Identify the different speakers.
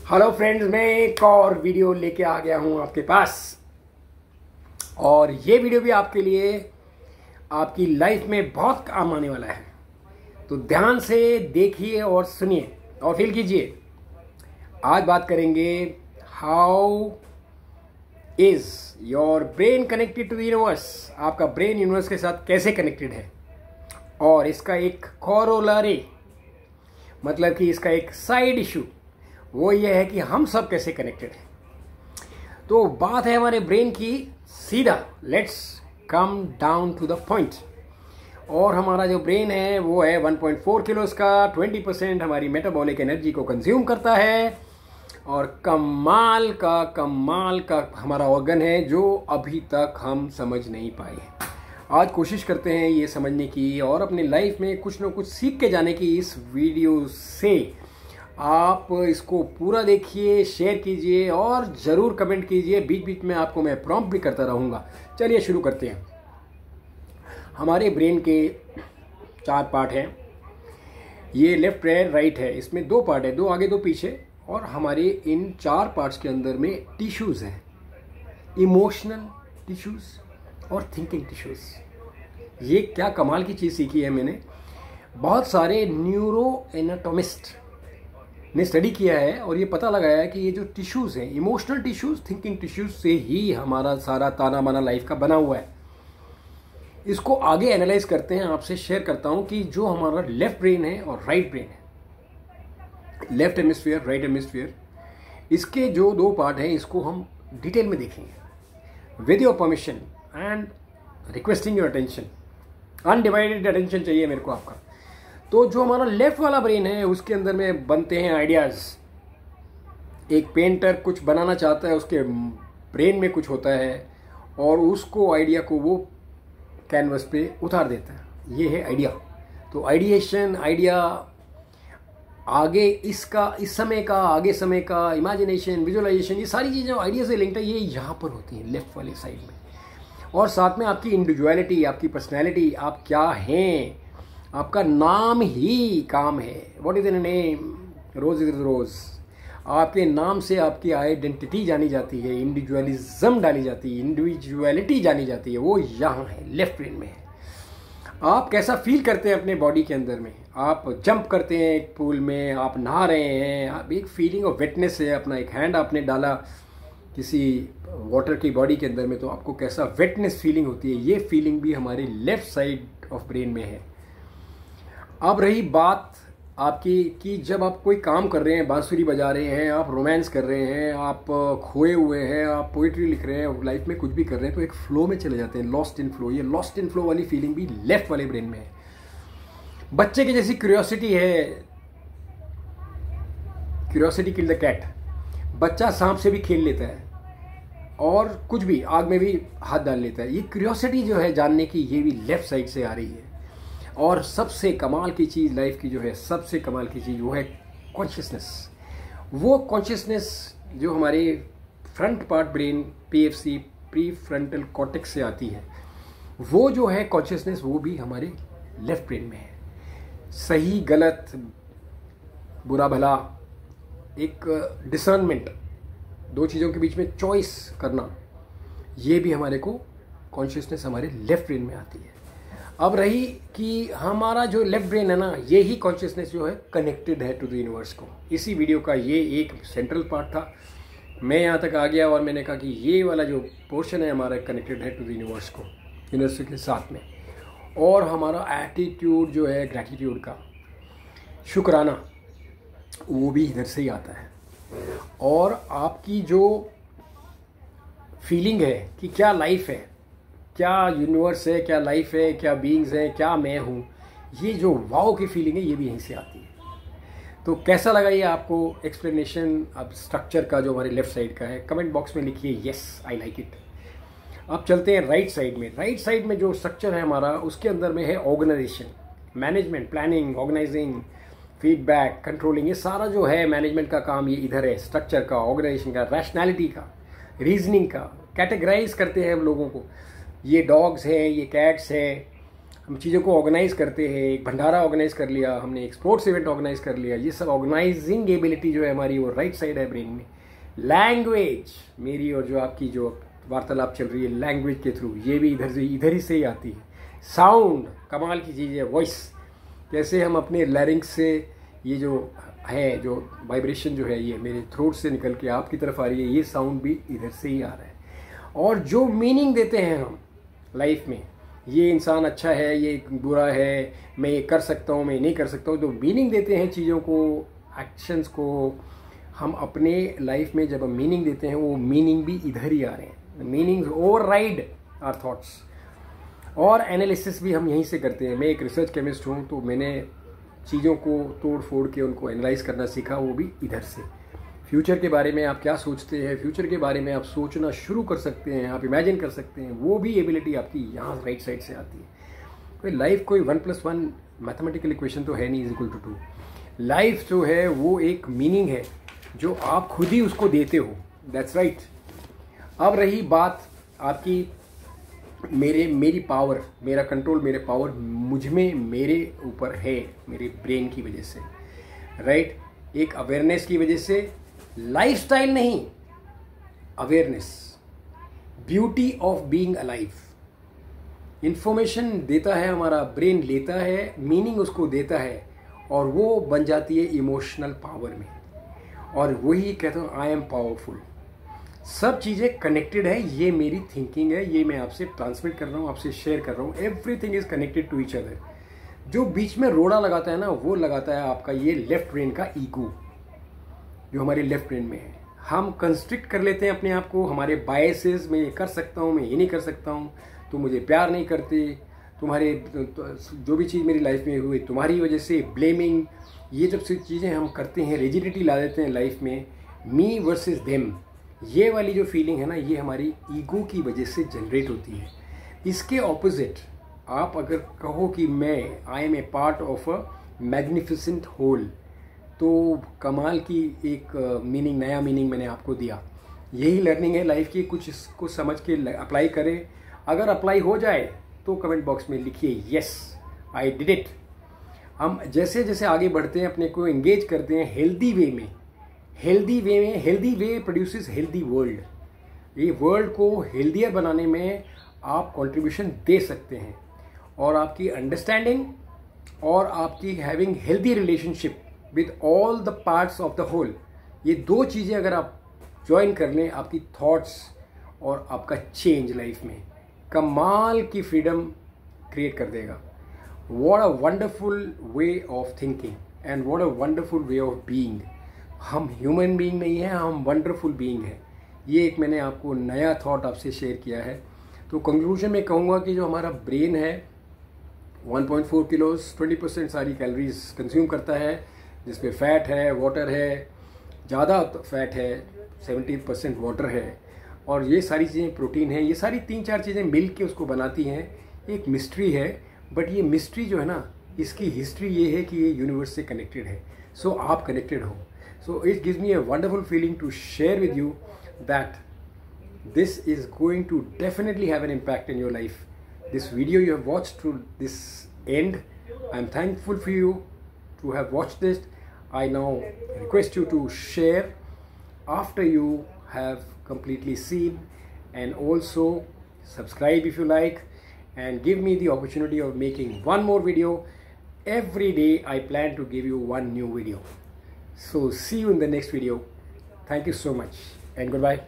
Speaker 1: Hello friends, मैं एक और वीडियो लेके आ गया हूं आपके पास। और ये वीडियो भी आपके लिए आपकी लाइफ में बहुत काम आने वाला है। तो ध्यान से देखिए और सुनिए और फील कीजिए। आज बात करेंगे how is your brain connected to the universe. आपका ब्रेन यूनिवर्स के साथ कैसे कनेक्टेड है, और इसका एक कोरोलरी मतलब कि इसका एक साइड इशू वो ये है कि हम सब कैसे कनेक्टेड हैं। तो बात है हमारे ब्रेन की। सीधा let's come down to the point. और हमारा जो ब्रेन है वो है 1.4 किलोस का। 20% हमारी मेटाबॉलिक एनर्जी को कंज्यूम करता है। और कमाल का हमारा ऑर्गन है जो अभी तक हम समझ नहीं पाए। आज कोशिश करते हैं ये समझने की और अपनी लाइफ में कुछ ना कुछ सीख के जाने की। इस वीडियो से आप इसको पूरा देखिए, शेयर कीजिए और ज़रूर कमेंट कीजिए। बीच बीच में आपको मैं प्रॉम्प्ट भी करता रहूँगा। चलिए शुरू करते हैं। हमारे ब्रेन के 4 पार्ट हैं। ये लेफ्ट है, राइट है। इसमें 2 पार्ट है, 2 आगे 2 पीछे। और हमारे इन 4 पार्ट्स के अंदर में टिश्यूज़ हैं, इमोशनल टिश्यूज़ और थिंकिंग टिश्यूज़। ये क्या कमाल की चीज़ सीखी है मैंने। बहुत सारे न्यूरो एनाटोमिस्ट ने स्टडी किया है और ये पता लगाया है कि ये जो टिश्यूज़ हैं, इमोशनल टिश्यूज़, थिंकिंग टिश्यूज़ से ही हमारा सारा ताना बाना लाइफ का बना हुआ है। इसको आगे एनालाइज करते हैं। आपसे शेयर करता हूं कि जो हमारा लेफ्ट ब्रेन है और राइट ब्रेन है, लेफ्ट हेमिस्फीयर, राइट हेमिस्फीयर, इसके जो 2 पार्ट हैं इसको हम डिटेल में देखेंगे with your permission and requesting your attention. Undivided attention चाहिए मेरे को आपका। तो जो हमारा लेफ्ट वाला ब्रेन है उसके अंदर में बनते हैं आइडियाज़। एक पेंटर कुछ बनाना चाहता है, उसके ब्रेन में कुछ होता है और उसको आइडिया को वो कैनवस पे उतार देता है। ये है आइडिया। तो आइडिएशन, आइडिया, आगे इसका, इस समय का, आगे समय का, इमेजिनेशन, विजुअलाइजेशन, ये सारी चीज़ें आइडिया से लिंक्ड है। ये यहाँ पर होती हैं लेफ्ट वाले साइड में। और साथ में आपकी इंडिविजुअलिटी, आपकी पर्सनैलिटी, आप क्या हैं, आपका नाम ही काम है। What is in name, rose is rose. आपके नाम से आपकी आइडेंटिटी जानी जाती है, इंडिविजुअलिज्म डाली जाती है, इंडिविजुअलिटी जानी जाती है। वो यहाँ है, लेफ्ट ब्रेन में है। आप कैसा फील करते हैं अपने बॉडी के अंदर में। आप जंप करते हैं एक पूल में, आप नहा रहे हैं, आप एक फीलिंग ऑफ वेटनेस है। अपना एक हैंड आपने डाला किसी वाटर की बॉडी के अंदर में, तो आपको कैसा वेटनेस फीलिंग होती है। ये फीलिंग भी हमारे लेफ्ट साइड ऑफ ब्रेन में है। अब रही बात आपकी कि जब आप कोई काम कर रहे हैं, बांसुरी बजा रहे हैं, आप रोमांस कर रहे हैं, आप खोए हुए हैं, आप पोइट्री लिख रहे हैं, लाइफ में कुछ भी कर रहे हैं, तो एक फ्लो में चले जाते हैं, लॉस्ट इन फ्लो। ये लॉस्ट इन फ्लो वाली फीलिंग भी लेफ्ट वाले ब्रेन में है। बच्चे की जैसी क्यूरियोसिटी है, क्यूरियोसिटी किल द कैट। बच्चा सांप से भी खेल लेता है और कुछ भी, आग में भी हाथ डाल लेता है। ये क्यूरियोसिटी जो है जानने की, ये भी लेफ्ट साइड से आ रही है। और सबसे कमाल की चीज़ लाइफ की जो है, सबसे कमाल की चीज़ वो है कॉन्शियसनेस। वो कॉन्शियसनेस जो हमारे front part brain, PFC, pre frontal cortex से आती है, वो जो है कॉन्शियसनेस, वो भी हमारे लेफ्ट ब्रेन में है। सही गलत, बुरा भला, एक डिसर्नमेंट, 2 चीज़ों के बीच में चॉइस करना, ये भी हमारे को कॉन्शियसनेस हमारे लेफ्ट ब्रेन में आती है। अब रही कि हमारा जो लेफ्ट ब्रेन है ना, ये ही कॉन्शियसनेस जो है कनेक्टेड है टू द यूनिवर्स को। इसी वीडियो का ये एक सेंट्रल पार्ट था। मैं यहाँ तक आ गया और मैंने कहा कि ये वाला जो पोर्शन है हमारा कनेक्टेड है टू द यूनिवर्स को, यूनिवर्स के साथ में। और हमारा एटीट्यूड जो है ग्रैटिट्यूड का, शुक्राना, वो भी इधर से ही आता है। और आपकी जो फीलिंग है कि क्या लाइफ है, क्या यूनिवर्स है, क्या लाइफ है, क्या बीइंग्स है, क्या मैं हूँ, ये जो वाओ की फीलिंग है, ये भी यहीं से आती है। तो कैसा लगा ये आपको एक्सप्लेनेशन अब स्ट्रक्चर का जो हमारे लेफ्ट साइड का है? कमेंट बॉक्स में लिखिए यस आई लाइक इट। अब चलते हैं राइट साइड में। राइट साइड में जो स्ट्रक्चर है हमारा, उसके अंदर में है organisation, management, planning, organising, feedback, controlling. ये सारा जो है मैनेजमेंट का काम, ये इधर है। स्ट्रक्चर का, ऑर्गेनाइजेशन का, रैशनैलिटी का, रीजनिंग का, कैटेगराइज करते हैं हम लोगों को। ये डॉग्स हैं, ये कैट्स हैं, हम चीज़ों को ऑर्गेनाइज करते हैं, एक भंडारा ऑर्गेनाइज कर लिया हमने, एक स्पोर्ट्स इवेंट ऑर्गेनाइज कर लिया, ये सब ऑर्गेनाइजिंग एबिलिटी जो है हमारी वो राइट साइड है ब्रेन में। लैंग्वेज मेरी और जो आपकी जो वार्तालाप चल रही है लैंग्वेज के थ्रू, ये भी इधर ही से ही आती है। साउंड कमाल की चीज़ है, वॉइस कैसे हम अपने लैरिंग्स से ये जो है जो वाइब्रेशन जो है ये मेरे थ्रोट से निकल के आपकी तरफ आ रही है, ये साउंड भी इधर से ही आ रहा है। और जो मीनिंग देते हैं हम लाइफ में, ये इंसान अच्छा है, ये बुरा है, मैं ये कर सकता हूँ, मैं नहीं कर सकता हूँ, तो मीनिंग देते हैं चीज़ों को, एक्शंस को। हम अपने लाइफ में जब हम मीनिंग देते हैं वो मीनिंग भी इधर ही आ रहे हैं। Meanings override our thoughts. और एनालिसिस भी हम यहीं से करते हैं। मैं एक रिसर्च केमिस्ट हूँ, तो मैंने चीज़ों को तोड़ फोड़ के उनको एनालाइज करना सीखा, वो भी इधर से। फ्यूचर के बारे में आप क्या सोचते हैं, फ्यूचर के बारे में आप सोचना शुरू कर सकते हैं, आप इमेजिन कर सकते हैं, वो भी एबिलिटी आपकी यहाँ राइट साइड से आती है। कोई लाइफ कोई 1+1 मैथमेटिकल इक्वेशन तो है नहीं इक्वल टू 2। लाइफ जो है वो एक मीनिंग है जो आप खुद ही उसको देते हो। That's right. अब रही बात आपकी मेरी पावर, मेरा कंट्रोल, मेरे पावर मुझ में, मेरे ऊपर है, मेरे ब्रेन की वजह से, राइट। एक अवेयरनेस की वजह से, लाइफस्टाइल नहीं, awareness, beauty of being alive. Information देता है हमारा ब्रेन, लेता है, मीनिंग उसको देता है, और वो बन जाती है इमोशनल पावर में। और वही कहता हूँ आई एम पावरफुल। सब चीज़ें कनेक्टेड है, ये मेरी थिंकिंग है, ये मैं आपसे ट्रांसमिट कर रहा हूँ, आपसे शेयर कर रहा हूँ। Everything is connected to each other. जो बीच में रोड़ा लगाता है ना, वो लगाता है आपका ये लेफ्ट ब्रेन का ईगो, जो हमारे लेफ्ट ब्रेन में है। हम कंस्ट्रिक्ट कर लेते हैं अपने आप को, हमारे बायसेस, मैं ये कर सकता हूँ, मैं ये नहीं कर सकता हूँ, तुम मुझे प्यार नहीं करते, तुम्हारे जो भी चीज़ मेरी लाइफ में हुई तुम्हारी वजह से, ब्लेमिंग, ये जब सब चीज़ें हम करते हैं, रिजिडिटी ला देते हैं लाइफ में, मी वर्सेस देम, ये वाली जो फीलिंग है ना, ये हमारी ईगो की वजह से जनरेट होती है। इसके ऑपोजिट आप अगर कहो कि मैं I am a part of a magnificent whole, तो कमाल की एक मीनिंग, नया मीनिंग मैंने आपको दिया। यही लर्निंग है लाइफ की। कुछ इसको समझ के अप्लाई करें। अगर अप्लाई हो जाए तो कमेंट बॉक्स में लिखिए यस आई डिड इट। हम जैसे जैसे आगे बढ़ते हैं, अपने को एंगेज करते हैं हेल्दी वे में, healthy way produces healthy world. ये वर्ल्ड को हेल्दियर बनाने में आप कंट्रीब्यूशन दे सकते हैं। और आपकी अंडरस्टैंडिंग और आपकी having healthy relationship with all the parts of the whole, ये दो चीज़ें अगर आप ज्वाइन कर लें, आपकी थॉट्स और आपका चेंज लाइफ में कमाल की फ्रीडम क्रिएट कर देगा। What a wonderful way of thinking and what a wonderful way of being. हम ह्यूमन बीइंग नहीं हैं, हम वंडरफुल बीइंग हैं। ये एक मैंने आपको नया थॉट आपसे शेयर किया है। तो कंक्लूजन में कहूँगा कि जो हमारा ब्रेन है 1.4 किलोज 20% सारी कैलोरीज कंज्यूम करता है, जिसमें फैट है, वाटर है, ज़्यादा फैट है, 70% वाटर है, और ये सारी चीज़ें प्रोटीन है। ये सारी 3-4 चीज़ें मिल के उसको बनाती हैं। एक मिस्ट्री है, बट ये मिस्ट्री जो है ना, इसकी हिस्ट्री ये है कि ये यूनिवर्स से कनेक्टेड है। सो आप कनेक्टेड हो। So it gives me a wonderful feeling to share with you that this is going to definitely have an impact in your life. This video you have watched to this end. I'm thankful for you to have watched this. I now request you to share after you have completely seen, and also subscribe if you like, and give me the opportunity of making one more video. Every day I plan to give you one new video. So see you in the next video. Thank you so much and goodbye.